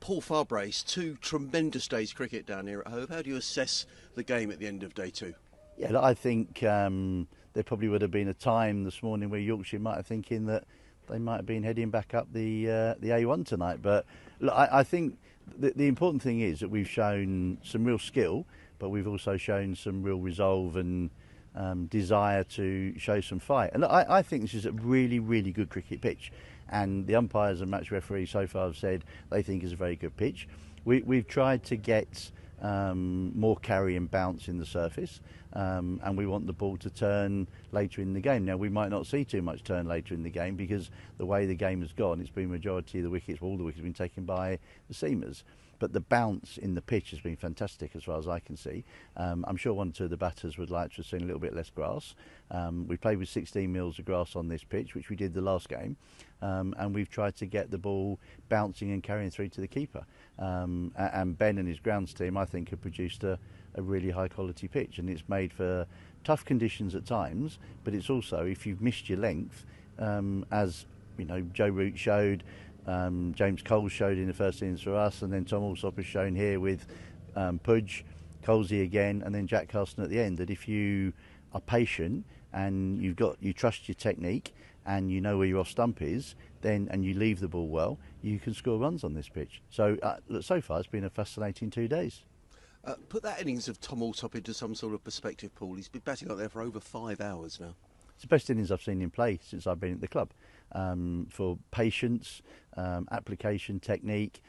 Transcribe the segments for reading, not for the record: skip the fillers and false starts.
Paul Farbrace, two tremendous days cricket down here at Hove. How do you assess the game at the end of day two? Yeah, look, I think there probably would have been a time this morning where Yorkshire might have thinking that they might have been heading back up the A1 tonight. But look, I think the important thing is that we've shown some real skill, but we've also shown some real resolve and desire to show some fight. And look, I think this is a really, really good cricket pitch. And the umpires and match referees so far have said they think it's a very good pitch. We've tried to get more carry and bounce in the surface, and we want the ball to turn later in the game. Now, we might not see too much turn later in the game because the way the game has gone, it's been majority of the wickets, all the wickets have been taken by the seamers. But the bounce in the pitch has been fantastic as far as I can see. I'm sure one or two of the batters would like to have seen a little bit less grass. We played with 16 mils of grass on this pitch, which we did the last game, and we've tried to get the ball bouncing and carrying through to the keeper. And Ben and his grounds team, I think, have produced a really high quality pitch, and it's made for tough conditions at times, but it's also, if you've missed your length, as you know, Joe Root showed, James Cole showed in the first innings for us, and then Tom Alsop has shown here with Pudge, Colsey again, and then Jack Carson at the end, that if you are patient and you trust your technique and you know where your off stump is, then and you leave the ball well, you can score runs on this pitch. So so far it's been a fascinating 2 days. Put that innings of Tom Alsop into some sort of perspective, Paul. He's been batting out there for over 5 hours now. It's the best innings I've seen him play since I've been at the club. For patience, application, technique.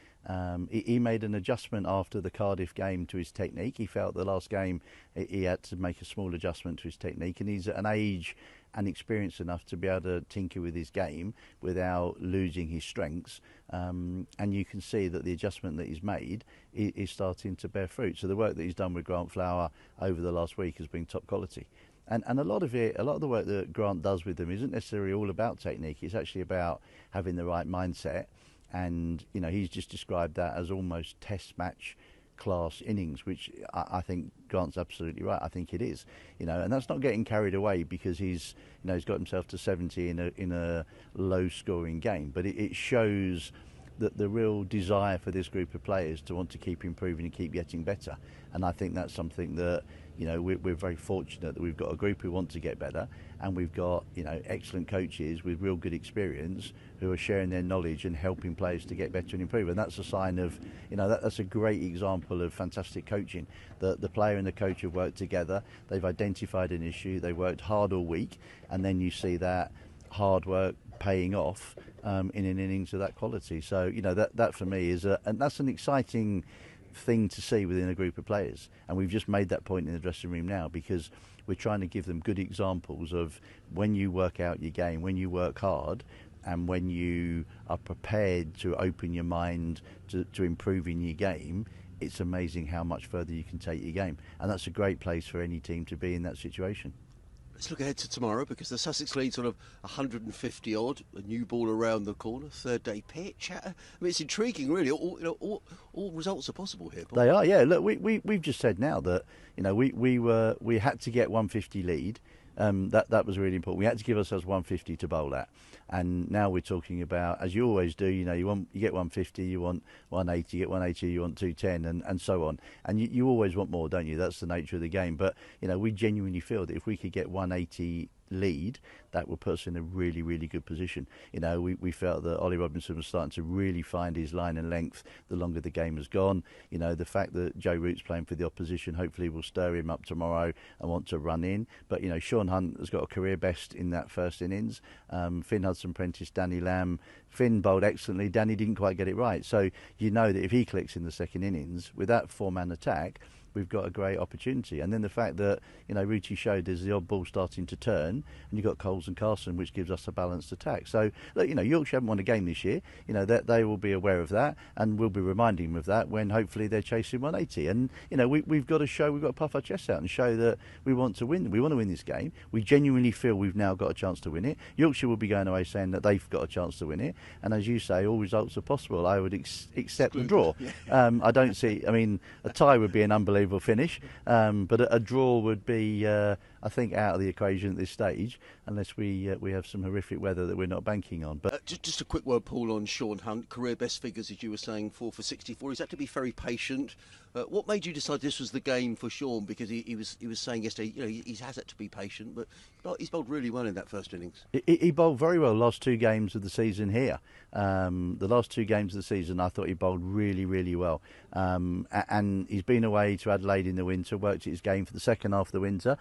He made an adjustment after the Cardiff game to his technique. He felt the last game he had to make a small adjustment to his technique, and he's at an age and experienced enough to be able to tinker with his game without losing his strengths. And you can see that the adjustment that he's made is starting to bear fruit. So the work that he's done with Grant Flower over the last week has been top quality. And a lot of the work that Grant does with them isn't necessarily all about technique. It's actually about having the right mindset. And you know, he's just described that as almost test match class innings, which I think Grant's absolutely right. I think it is, you know, and that's not getting carried away because he's got himself to 70 in a low scoring game, but it shows that the real desire for this group of players to want to keep improving and keep getting better. And I think that's something that, you know, we're very fortunate that we've got a group who want to get better, and we've got, you know, excellent coaches with real good experience who are sharing their knowledge and helping players to get better and improve. And that's a sign of, you know, that's a great example of fantastic coaching. The player and the coach have worked together, they've identified an issue, they worked hard all week, and then you see that hard work paying off in an innings of that quality. So, you know, that for me is and that's an exciting thing to see within a group of players. And we've just made that point in the dressing room now, because we're trying to give them good examples of when you work out your game, when you work hard, and when you are prepared to open your mind to improving your game, it's amazing how much further you can take your game. And that's a great place for any team to be in that situation. Let's look ahead to tomorrow, because the Sussex lead sort of 150 odd, a new ball around the corner, third day pitch. I mean, it's intriguing, really. All results are possible here, Paul. They are, yeah. Look, we've just said now that, you know, we had to get 150 lead. That was really important. We had to give ourselves 150 to bowl at, and now we're talking about, as you always do, you know, you get 150, you want 180, you get 180, you want 210, and so on. And you always want more, don't you? That's the nature of the game. But you know, we genuinely feel that if we could get 180 lead, that would put us in a really, really good position. You know, we felt that Ollie Robinson was starting to really find his line and length the longer the game has gone. You know, the fact that Joe Root's playing for the opposition hopefully will stir him up tomorrow and want to run in. But, you know, Sean Hunt has got a career best in that first innings. Finn Hudson-Prentice, Danny Lamb. Finn bowled excellently. Danny didn't quite get it right. So you know that if he clicks in the second innings with that four-man attack, we've got a great opportunity. And then the fact that, you know, Ruti showed there's the odd ball starting to turn, and you've got Coles and Carson, which gives us a balanced attack. So, look, you know, Yorkshire haven't won a game this year. You know, that they will be aware of that, and we'll be reminding them of that when hopefully they're chasing 180. And, you know, we've got to puff our chests out and show that we want to win. We want to win this game. We genuinely feel we've now got a chance to win it. Yorkshire will be going away saying that they've got a chance to win it. And as you say, all results are possible. I would accept the draw. I don't see, I mean, a tie would be an unbelievable unbelievable finish. But a draw would be, I think, out of the equation at this stage, unless we have some horrific weather that we're not banking on. But just a quick word, Paul, on Sean Hunt. Career best figures, as you were saying, 4 for 64. He's had to be very patient. What made you decide this was the game for Sean? Because he was saying yesterday, he has had to be patient, but he's bowled really well in that first innings. He bowled very well last 2 games of the season here. The last 2 games of the season, I thought he bowled really, really well. And he's been away to Adelaide in the winter, worked at his game for the second half of the winter.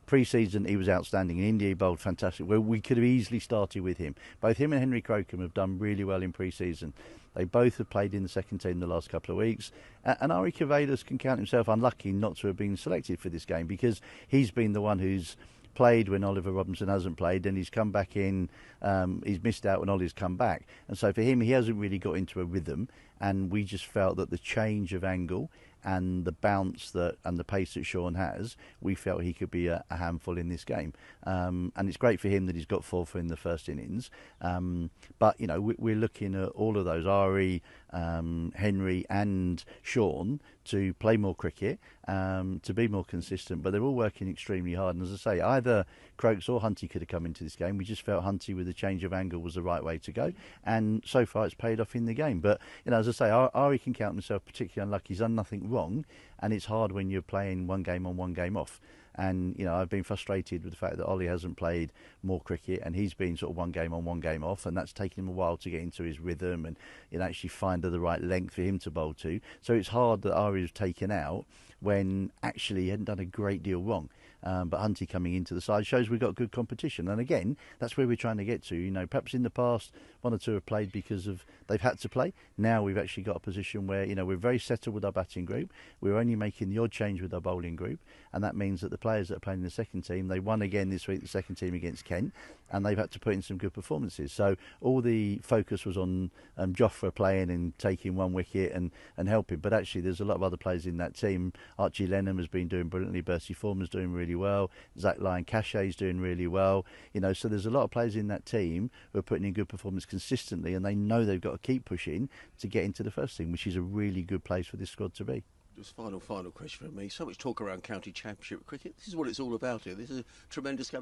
Pre-season, he was outstanding. In India, he bowled fantastic. Well, we could have easily started with him. Both him and Henry Crocombe have done really well in pre-season. They both have played in the second team the last couple of weeks. And Ari Cavadas can count himself unlucky not to have been selected for this game, because he's been the one who's played when Oliver Robinson hasn't played, and he's come back in. He's missed out when Ollie's come back. And so for him, he hasn't really got into a rhythm. And we just felt that the change of angle and the bounce and the pace that Sean has, we felt he could be a handful in this game. And it's great for him that he's got 4 for in the first innings. But, we're looking at all of those, Ari, Henry and Sean, to play more cricket, to be more consistent. But they're all working extremely hard. And as I say, either Croaks or Hunty could have come into this game. We just felt Hunty with the change of angle was the right way to go. And so far it's paid off in the game. But, as I say, Ari can count himself particularly unlucky. He's done nothing wrong. And it's hard when you're playing 1 game on, 1 game off. And, I've been frustrated with the fact that Ollie hasn't played more cricket, and he's been sort of 1 game on, 1 game off, and that's taken him a while to get into his rhythm and, actually find the right length for him to bowl to. So it's hard that Ari was taken out when actually he hadn't done a great deal wrong. But Hunty coming into the side shows we've got good competition. And again, that's where we're trying to get to. Perhaps in the past, 1 or 2 have played because they've had to play. Now we've actually got a position where, we're very settled with our batting group. We're only making the odd change with our bowling group. And that means that the players that are playing in the second team, they won again this week, the second team against Kent, and they've had to put in some good performances. So all the focus was on Jofra playing and taking 1 wicket and helping. But actually, there's a lot of other players in that team. Archie Lenham has been doing brilliantly. Bertie Foreman's doing really well. Zach Lyon Cachet's doing really well. So there's a lot of players in that team who are putting in good performance consistently, and they know they've got to keep pushing to get into the first team, which is a really good place for this squad to be. Just final question for me. So much talk around county championship cricket. This is what it's all about here. This is a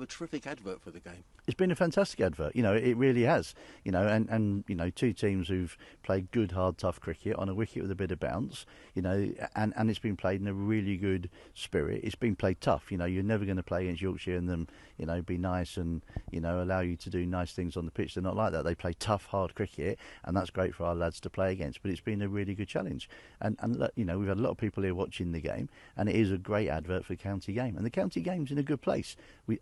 terrific advert for the game. It's been a fantastic advert. It really has. And 2 teams who've played good, hard, tough cricket on a wicket with a bit of bounce. And it's been played in a really good spirit. It's been played tough. You're never going to play against Yorkshire and them, be nice and allow you to do nice things on the pitch. They're not like that. They play tough, hard cricket, and that's great for our lads to play against. But it's been a really good challenge. And we've had a lot of people here watching the game, and it is a great advert for the county game. And the county game's in a good place.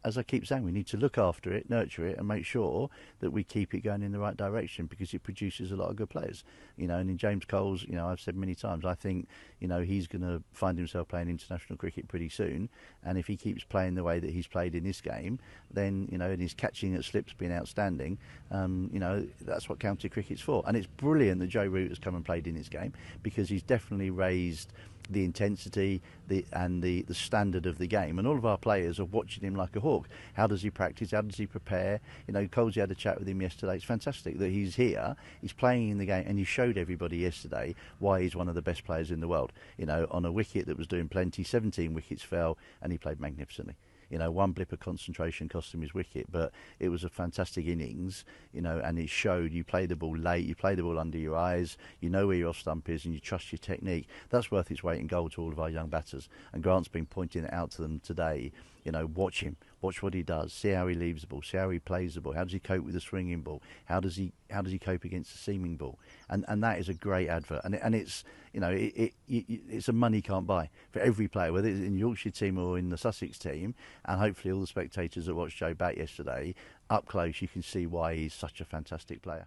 As I keep saying, we need to look after it, nurture it, and make sure that we keep it going in the right direction, because it produces a lot of good players. And in James Coles, I've said many times, I think he's going to find himself playing international cricket pretty soon. And if he keeps playing the way that he's played in this game, then and his catching at slips being outstanding, that's what county cricket's for. And it's brilliant that Joe Root has come and played in this game, because he's definitely raised the intensity and the standard of the game, and all of our players are watching him like a hawk. How does he practice? How does he prepare? Colesy had a chat with him yesterday. It's fantastic that he's here, he's playing in the game, and he showed everybody yesterday why he's one of the best players in the world. On a wicket that was doing plenty, 17 wickets fell, and he played magnificently. 1 blip of concentration cost him his wicket, but it was a fantastic innings, and it showed you play the ball late, you play the ball under your eyes, you know where your off stump is, and you trust your technique. That's worth its weight in gold to all of our young batters. And Grant's been pointing it out to them today. Watch him, watch what he does, see how he leaves the ball, see how he plays the ball, how does he cope with the swinging ball, how does he cope against the seaming ball, and that is a great advert, and it's it's a money can't buy for every player, whether it's in the Yorkshire team or in the Sussex team, and hopefully all the spectators that watched Joe bat yesterday up close, you can see why he's such a fantastic player.